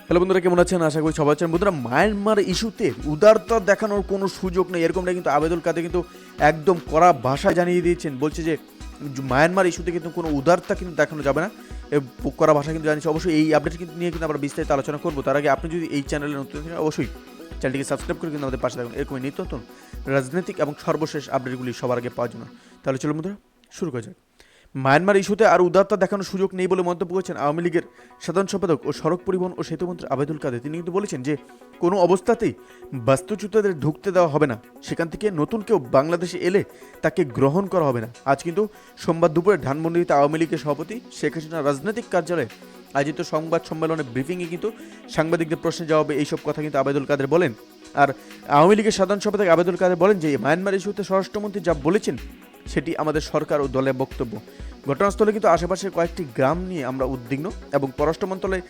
Hello বন্ধুরা, কেমন আছেন? আশা করি সবাই আছেন। বন্ধুরা, মায়ানমার ইস্যুতে উদারতা দেখানোর কোনো সুযোগ নেই, এরকমটা কিন্তু আবেদুল কাদের কিন্তু একদম কড়া ভাষায় জানিয়ে দিয়েছেন। বলছে যে মায়ানমার ইস্যুতে কিন্তু কোনো উদারতা কিন্তু দেখানো যাবে না, কড়া ভাষা কিন্তু জানিয়েছে। অবশ্যই এই আপডেট কিন্তু নিয়ে কিন্তু আমরা বিস্তারিত আলোচনা করবো। তার আগে আপনি যদি এই চ্যানেলে নতুন থাকেন অবশ্যই চ্যানেলটিকে সাবস্ক্রাইব করে কিন্তু আমাদের পাশে থাকুন এরকমই নিত্য নতুন রাজনৈতিক এবং সর্বশেষ আপডেটগুলি সবার আগে পাওয়ার জন্য। তাহলে চলো বন্ধুরা, শুরু করা যাক। মায়ানমার ইস্যুতে আর উদারতা দেখানোর সুযোগ নেই বলে মন্তব্য করেছেন আওয়ামী লীগের সাধারণ সম্পাদক ও সড়ক পরিবহন ও সেতুমন্ত্রী আবেদুল কাদের। তিনি কিন্তু বলেছেন যে কোনো অবস্থাতেই বাস্তুচ্যুতদের ঢুকতে দেওয়া হবে না, সেখান থেকে নতুন কেউ বাংলাদেশে এলে তাকে গ্রহণ করা হবে না। আজ কিন্তু সোমবার দুপুরে ধানমন্ডিতে আওয়ামী লীগের সভাপতি শেখ হাসিনা রাজনৈতিক কার্যালয়ে আয়োজিত সংবাদ সম্মেলনে ব্রিফিংয়ে কিন্তু সাংবাদিকদের প্রশ্নের জবাবে এইসব কথা কিন্তু আবেদুল কাদের বলেন। আর আওয়ামী লীগের সাধারণ সম্পাদক আবেদুল কাদের বলেন যে মায়ানমার ইস্যুতে স্বরাষ্ট্রমন্ত্রী যা বলেছেন সেটি আমাদের সরকার ও দলের বক্তব্য। ঘটনাস্থলে কিন্তু আশেপাশের কয়েকটি গ্রাম নিয়ে আমরা উদ্বিগ্ন এবং পররাষ্ট্র মন্ত্রণালয়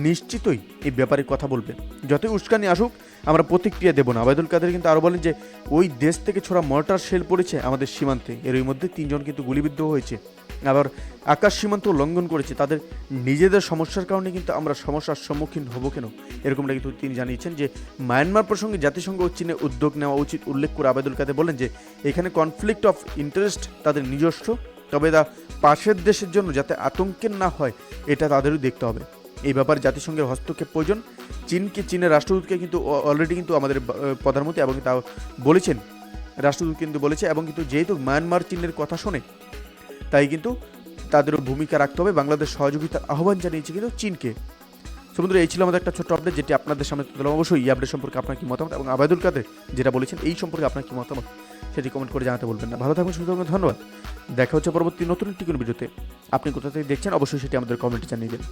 নিশ্চিতই এই ব্যাপারে কথা বলবে। যতই উস্কানি আসুক আমরা প্রতিক্রিয়া দেব না। আবেদুল কাদের কিন্তু আরও বলেন যে ওই দেশ থেকে ছোড়া মর্টার শেল পড়েছে আমাদের সীমান্তে, এরই মধ্যে 3 জন কিন্তু গুলিবিদ্ধ হয়েছে। আবার আকাশ সীমান্ত লঙ্ঘন করেছে, তাদের নিজেদের সমস্যার কারণে কিন্তু আমরা সমস্যার সম্মুখীন হব কেন, এরকমটা কিন্তু তিনি জানিয়েছেন। যে মায়ানমার প্রসঙ্গে জাতিসংঘ ও চীনে উদ্যোগ নেওয়া উচিত উল্লেখ করে আবেদুল কাদের বলেন যে এখানে কনফ্লিক্ট অফ ইন্টারেস্ট তাদের নিজস্ব, তবে তা পাশের দেশের জন্য যাতে আতঙ্কের না হয় এটা তাদেরই দেখতে হবে। এই ব্যাপারে জাতিসংঘের হস্তক্ষেপ প্রয়োজন। চীনের রাষ্ট্রদূতকে কিন্তু অলরেডি কিন্তু আমাদের প্রধানমন্ত্রী এবং তা বলেছেন, রাষ্ট্রদূত কিন্তু বলেছে, এবং কিন্তু যেহেতু মায়ানমার চীনের কথা শোনে তাই কিন্তু তাদেরও ভূমিকা রাখতে হবে। বাংলাদেশ সহযোগিতার আহ্বান জানিয়েছে কিন্তু চীনকে। সমুদ্র এই ছিল আমাদের একটা ছোট্ট আপডেট যেটি আপনাদের সামনে তুলে। অবশ্যই এই আপডেট সম্পর্কে আপনার কি মতামত এবং আবেদুল কাদের যেটা বলেছেন এই সম্পর্কে আপনার কি মতামত সেটি কমেন্ট করে জানাতে বলবেন না। ভালো থাকুন, সুস্থ থাকুন, ধন্যবাদ। দেখা হচ্ছে পরবর্তী নতুন একটি কোনো ভিডিওতে। আপনি কোথা থেকে দেখছেন অবশ্যই সেটি আমাদের কমেন্টে জানিয়ে দেন।